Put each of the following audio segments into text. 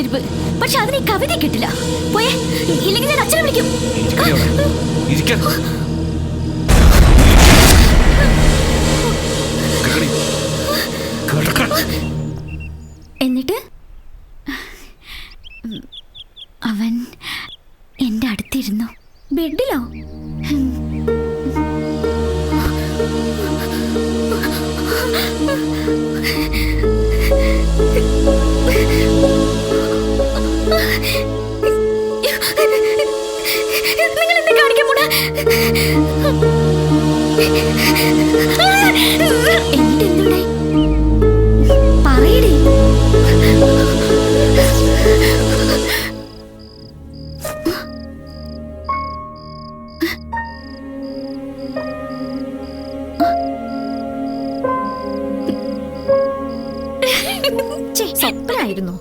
ഇരിപ്പ്. പക്ഷെ അതിന് ഈ കവിത കിട്ടില്ല. പോയേ, ഇല്ലെങ്കിൽ ഞാൻ അച്ഛനെ വിളിക്കും. എന്നിട്ട് അവൻ എന്റെ അടുത്തിരുന്നു. ബെഡിലോ? നിങ്ങൾ എന്നെ കാണിക്കാൻ പോണ? എന്നിട്ട് എന്തുണ്ടായി? പറയടേ. സ്വപ്നായിരുന്നു.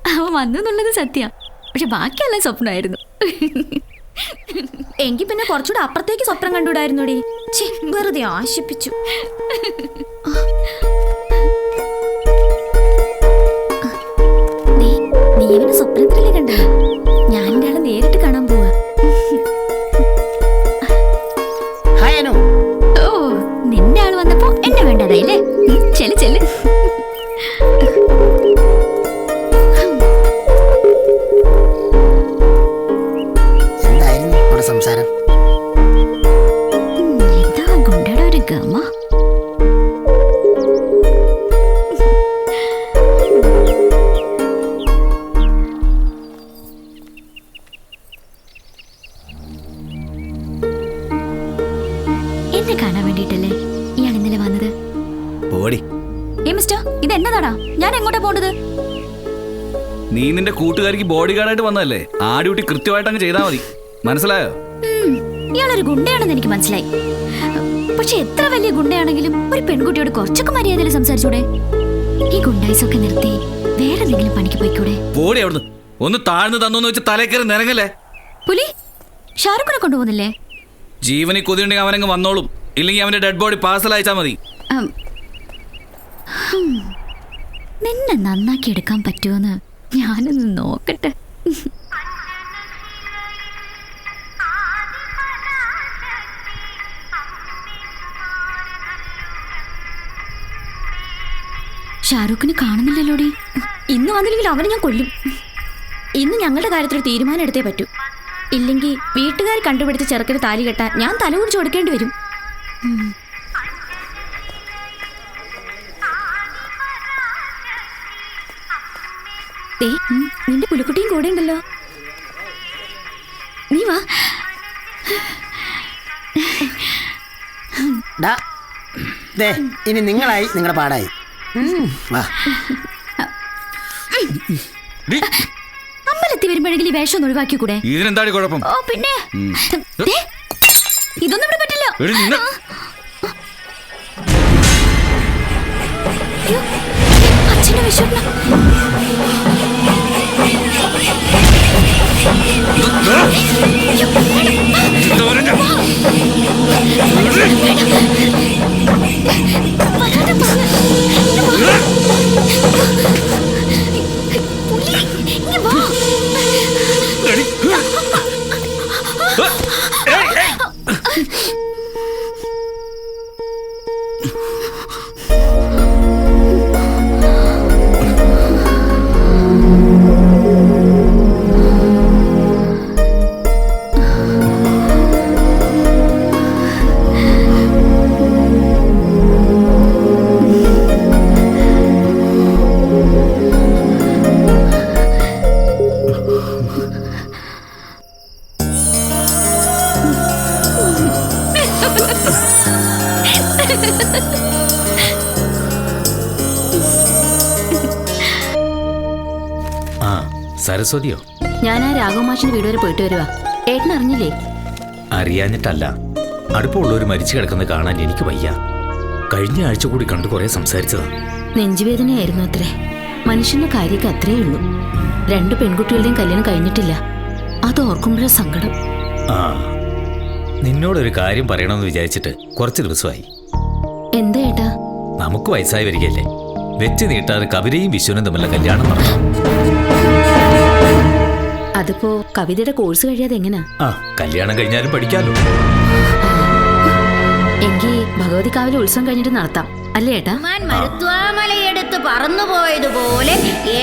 അവൻ വന്നു എന്നുള്ളത് സത്യം, പക്ഷെ ബാക്കിയെല്ലാം സ്വപ്നമായിരുന്നു. എങ്കിൽ പിന്നെ കുറച്ചുകൂടെ അപ്പുറത്തേക്ക് സ്വപ്നം കണ്ടുകൂടായിരുന്നോടി. വെറുതെ ആശിപ്പിച്ചു. നീ ഇവന് സ്വപ്നത്തിലല്ലേ കണ്ടത്? ഞാൻ എൻ്റെ ആളെ നേരിട്ട് കാണാൻ പോവാ. ഓ, നിന്റെ ആള് വന്നപ്പോ എന്നെ വേണ്ടതായില്ലേ? ചെല് ചെല്. സംസാരം എന്താ ഗുണ്ടയുടെ ഒരു ഗമ. എന്നെ കാണാൻ വേണ്ടിട്ടല്ലേ ഇയാൾ ഇന്നലെ വന്നത്? മിസ്റ്റർ, ഇത് എന്നതാടാ? ഞാൻ എങ്ങോട്ടാ പോണ്ടത്? നീ നിന്റെ കൂട്ടുകാരിക്ക് ബോഡി ഗാർഡായിട്ട് വന്നതല്ലേ? ആ ഡ്യൂട്ടി കൃത്യമായിട്ട് അങ്ങ് ചെയ്താൽ മതി. മനസ്സിലായോ? ഇയാളൊരു ഗുണ്ടയാണെന്ന് എനിക്ക് മനസ്സിലായി. പക്ഷെ എത്ര വലിയ ഗുണ്ടയാണെങ്കിലും ഒരു പെൺകുട്ടിയോട് കുറച്ചൊക്കെ മര്യാദയിൽ സംസാരിച്ചൂടെ? ഈ ഗുണ്ടായിസൊക്കെ നിർത്തി വേറെ എന്തെങ്കിലും പണിക്ക് പോയിക്കൂടെ? ബോഡി അവിടുന്ന് ഒന്ന് താഴ്ന്നു തന്നു വെച്ച് തലക്കറി നിരങ്ങല്ലേ? പുലി ഷാറുഖിനെ കൊണ്ടുപോകുന്നില്ലേ? ജീവനി കൊതിയുണ്ടെങ്കിൽ അവനങ്ങ് വന്നോളും. ഇല്ലെങ്കിൽ അവന്റെ ഡെഡ് ബോഡി പാർസൽ അയച്ചാൽ മതി. നിന്നെ നന്നാക്കി എടുക്കാൻ പറ്റുമെന്ന് ഞാനൊന്ന് നോക്കട്ടെ. ഷാരൂഖിനെ കാണുന്നില്ലല്ലോടി. ഇന്ന് വന്നില്ലെങ്കിൽ അവനെ ഞാൻ കൊല്ലും. ഇന്ന് ഞങ്ങളുടെ കാര്യത്തിൽ തീരുമാനം എടുത്തേ പറ്റൂ. ഇല്ലെങ്കിൽ വീട്ടുകാർ കണ്ടുപിടിച്ച് ചെറുക്കന് താലി കെട്ടാൻ ഞാൻ തല കുടിച്ച് കൊടുക്കേണ്ടി വരും. നിന്റെ പുലിക്കുട്ടിയും കൂടെ ഉണ്ടല്ലോ. നീ വാ. ഇനി നിങ്ങളായി, നിങ്ങളുടെ പാടായി. അമ്പലത്തിൽ വരുമ്പോഴെങ്കിലും ഈ വേഷം ഒഴിവാക്കി കൂടെ? ഇതിനെന്താണ് കുഴപ്പം? ഓ പിന്നെ ഇതൊന്നും ഇവിടെ പറ്റില്ല. അച്ഛന്റെ വിശ്വപ്നം. സരസ്വതിയോ? ഞാൻ ആ രാഘവമാഷിന്റെ വീട് വരെ പോയിട്ട് വരുവാ. ഏട്ടൻ അറിഞ്ഞില്ലേ? അറിയാഞ്ഞിട്ടല്ല, അടുപ്പമുള്ളവർ മരിച്ചു കിടക്കുന്നത് കാണാൻ എനിക്ക് വയ്യ. കഴിഞ്ഞ ആഴ്ച കൂടി കണ്ടു കുറെ സംസാരിച്ചതാ. നെഞ്ചുവേദനയായിരുന്നു അത്രേ. മനുഷ്യന്റെ കാര്യമൊക്കെ അത്രേ ഉള്ളൂ. 2 പെൺകുട്ടികളുടെയും കല്യാണം കഴിഞ്ഞിട്ടില്ല. അത് ഓർക്കുമ്പോഴാ സങ്കടം. ആ, നിന്നോടൊരു കാര്യം പറയണമെന്ന് വിചാരിച്ചിട്ട് കുറച്ച് ദിവസമായി. എന്താ ഏട്ടാ? നമുക്ക് വയസ്സായി വരികയല്ലേ, വെച്ച് നീട്ടാതെ കവിതയും വിശ്വനും തമ്മിലുള്ള കല്യാണം നടന്നു. അതിപ്പോ കവിതയുടെ കോഴ്സ് കഴിയാതെ എങ്ങനാ? കല്യാണം കഴിഞ്ഞാലും പഠിക്കാലോ. എങ്കിൽ ഭഗവതി കാവിലെ ഉത്സവം കഴിഞ്ഞിട്ട് നടത്താം അല്ലേ ഏട്ടാ? മരുത്വാമലയെടുത്ത് പറന്നുപോയതുപോലെ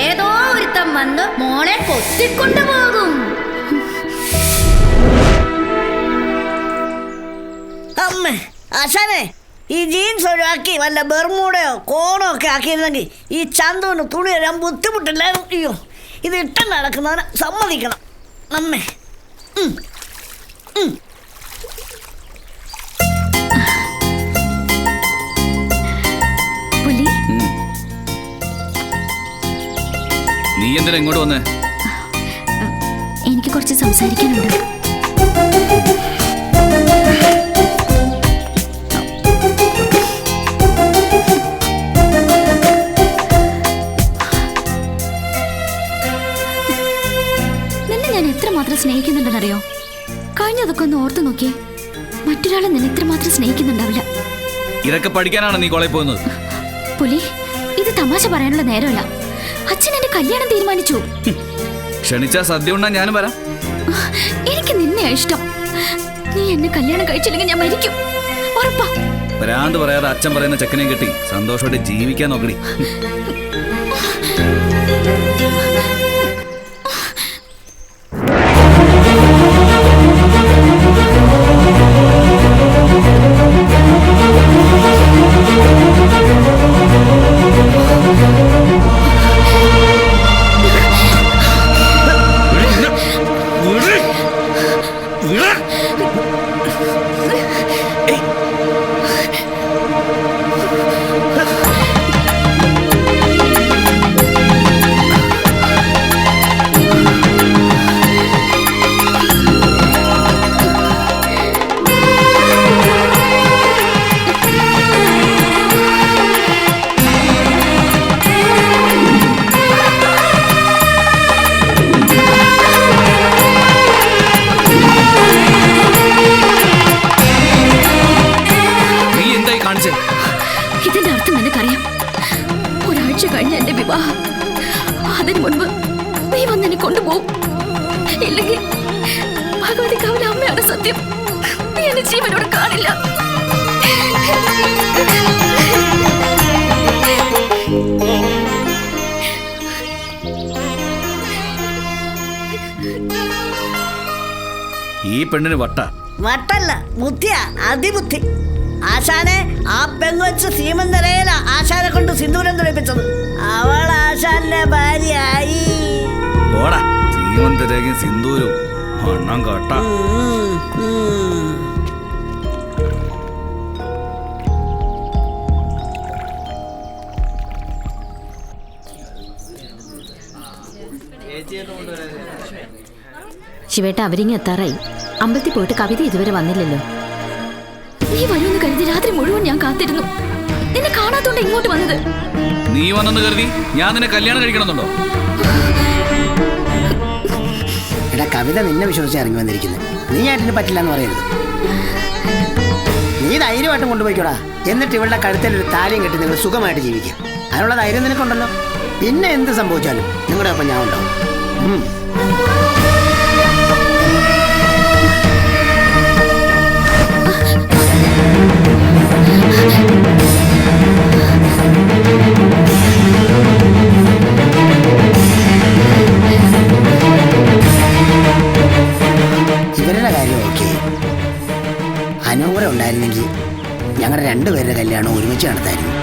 ഏതോ ഒരുത്തം വന്ന് മോളെ കൊത്തിക്കൊണ്ടുപോകും. അമ്മേ ആശാനെ, ഈ ജീൻസ് ഒഴിവാക്കി വല്ല ബെർമൂടയോ കോണോ ഒക്കെ ആക്കിയിരുന്നെങ്കിൽ ഈ ചന്തുവിന് തുണി വരാൻ ബുദ്ധിമുട്ടില്ലായിരുന്നു. അയ്യോ, ഇത് ഇട്ടം നടക്കുന്നവനെ സമ്മതിക്കണം അമ്മേ. പുലി, നീ എന്തിനാ ഇങ്ങോട്ട് വന്നേ? എനിക്ക് കുറച്ച് സംസാരിക്കാനുണ്ട്. നിന്നെ ഞാൻ എത്രമാത്രം സ്നേഹിക്കുന്നുണ്ടെന്നറിയോ? കഴിഞ്ഞതൊക്കെ ഒന്ന് ഓർത്തു നോക്കിയേ. മറ്റൊരാളെ നിന്നെ ഇത്രമാത്രം സ്നേഹിക്കുന്നുണ്ടാവില്ല. ഇതൊക്കെ പഠിക്കാനാണ് നീ കോളേജിൽ പോകുന്നത്? പുലി, ഇത് തമാശ പറയാനുള്ള നേരമല്ല. അച്ഛൻ എന്റെ കല്യാണം തീരുമാനിച്ചു. ക്ഷണിച്ചാ സദ്യ ഉണ്ണാൻ ഞാനും വരാം. എനിക്ക് നിന്നെയാ ഇഷ്ടം. നീ എന്നെ കല്യാണം കഴിച്ചില്ലെങ്കിൽ ഞാൻ മരിക്കും, ഉറപ്പാ. ഭ്രാന്ത് പറയാതെ അച്ഛൻ പറയുന്ന ചെക്കനെ കെട്ടി സന്തോഷമായിട്ട് ജീവിക്കാൻ നോക്കടി. ഇതിന്റെ അർത്ഥം നിനക്കറിയാം. ഒരാഴ്ച കഴിഞ്ഞ എന്റെ വിവാഹം. അതിനു മുൻപ് നീ വന്ന് എന്നെ കൊണ്ടുപോകും. ഇല്ലെങ്കിൽ ഭഗവതി കാവിലെ അമ്മയാണ് സത്യം. നീ എന്നെ ജീവനോട് കാണില്ല. ഈ പെണ്ണിന് വട്ടല്ല, ബുദ്ധിയാ, അതിബുദ്ധി. ആശാനെ, ആ പെങ്കൊച്ച് സീമന്തരയില ആശാനെ കൊണ്ട് സിന്ദൂരം തുളിപ്പിച്ചത്. അവൾ ആശാന്റെ ഭാര്യയായി. സീമന്തരേഖയും സിന്ദൂരും മണ്ണം കട്ട. ശിവേട്ട, അവരിങ്ങി എത്താറായി. അമ്പലത്തിൽ പോയിട്ട് കവിത ഇതുവരെ വന്നില്ലല്ലോ. നീ വരുമെന്ന് കരുതി രാത്രി മുഴുവൻ ഞാൻ കാത്തിരുന്നു. നിന്നെ കാണാത്തോണ്ട് ഇങ്ങോട്ട് വന്നത്. നീ വന്നെന്ന് കരുതി ഞാൻ നിന്നെ കല്യാണം കഴിക്കണമെന്നുണ്ടോ? എടാ, കവിത നിന്നെ വിശ്വസിച്ച് ഇറങ്ങി വന്നിരിക്കുന്നു. നീ ആയിട്ടിന് പറ്റില്ല എന്ന് പറയരുത്. നീ ധൈര്യമായിട്ടും കൊണ്ടുപോയിക്കോടാ. എന്നിട്ട് ഇവളുടെ കഴുത്തിൽ ഒരു താലിയും കെട്ടി നിങ്ങൾ സുഖമായിട്ട് ജീവിക്കാം. അതിനുള്ള ധൈര്യം നിനക്കുണ്ടല്ലോ. പിന്നെ എന്ത് സംഭവിച്ചാലും നിങ്ങളുടെ ഒപ്പം ഞാൻ ഉണ്ടാവും. ഇവരുടെ കാര്യം ഓക്കെ. അനുകൂല ഉണ്ടായിരുന്നെങ്കിൽ ഞങ്ങളുടെ രണ്ടുപേരുടെ കല്യാണം ഒരുമിച്ച് നടത്തായിരുന്നു.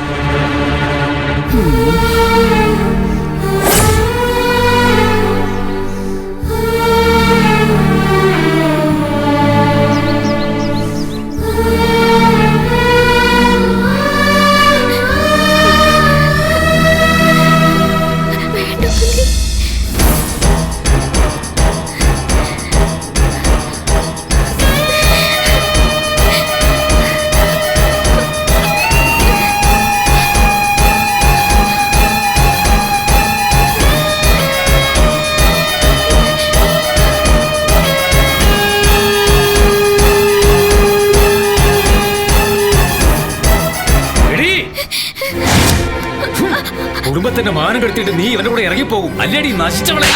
കുടുംബത്തിന്റെ മാനം കെടുത്തിട്ട് നീ ഇവന്റെ കൂടെ ഇറങ്ങിപ്പോകും അല്ലേടി നശിച്ചവളെ.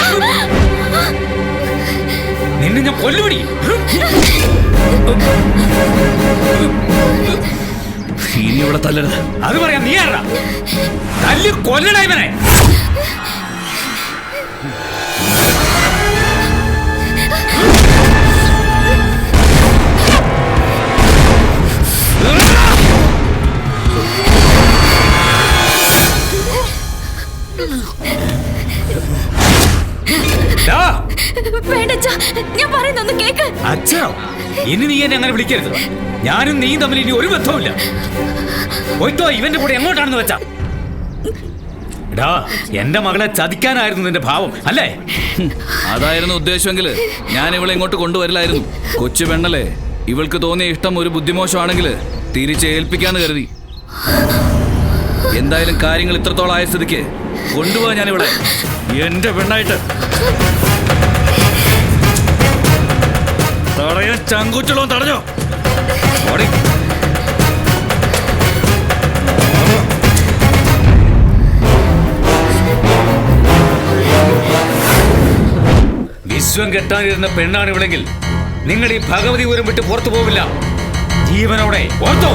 നിന്നെ ഞാൻ കൊല്ലുപടി. ഇനി ഇവിടെ തല്ലരുത്. അത് പറയാം, നീ ആരാ? തല്ലി കൊല്ലടാ ഇവനെ. വേണ്ടച്ചാ, ഞാൻ പറയുന്നൊന്ന് കേക്ക്. അച്ഛനോ? ഇനി നീ എന്നെ അങ്ങനെ വിളിക്കരുത്. ഞാനും നീയും തമ്മിൽ ഇനി ഒരു ബന്ധവുമില്ല. പോയിട്ടോ ഇവന്റെ കൂടെ എങ്ങോട്ടാണെന്ന് വെച്ചാ. എടാ, എന്റെ മകളെ ചതിക്കാനായിരുന്നു നിന്റെ ഭാവം അല്ലേ? അതായിരുന്നു ഉദ്ദേശമെങ്കിൽ ഞാൻ ഇവളെ ഇങ്ങോട്ട് കൊണ്ടുവരില്ലായിരുന്നു. കൊച്ചു പെണ്ണല്ലേ, ഇവൾക്ക് തോന്നിയ ഇഷ്ടം ഒരു ബുദ്ധിമോശമാണെങ്കിൽ തിരിച്ചേൽപ്പിക്കാന്ന് കരുതി. എന്തായാലും കാര്യങ്ങൾ ഇത്രത്തോളം ആയ സ്ഥിതിക്ക് കൊണ്ടുപോകാൻ ഞാനിവിടെ എന്റെ പെണ്ണായിട്ട്. തടയാൻ ചങ്കൂറ്റുള്ളോ തടഞ്ഞോ? ഓടി. വിശ്വം കെട്ടാനിരുന്ന പെണ്ണാണ് ഇവളെങ്കിൽ നിങ്ങൾ ഈ ഭഗവതി ഊരം വിട്ട് പുറത്തു പോവില്ല. ജീവനോടെ ഓർത്തോ.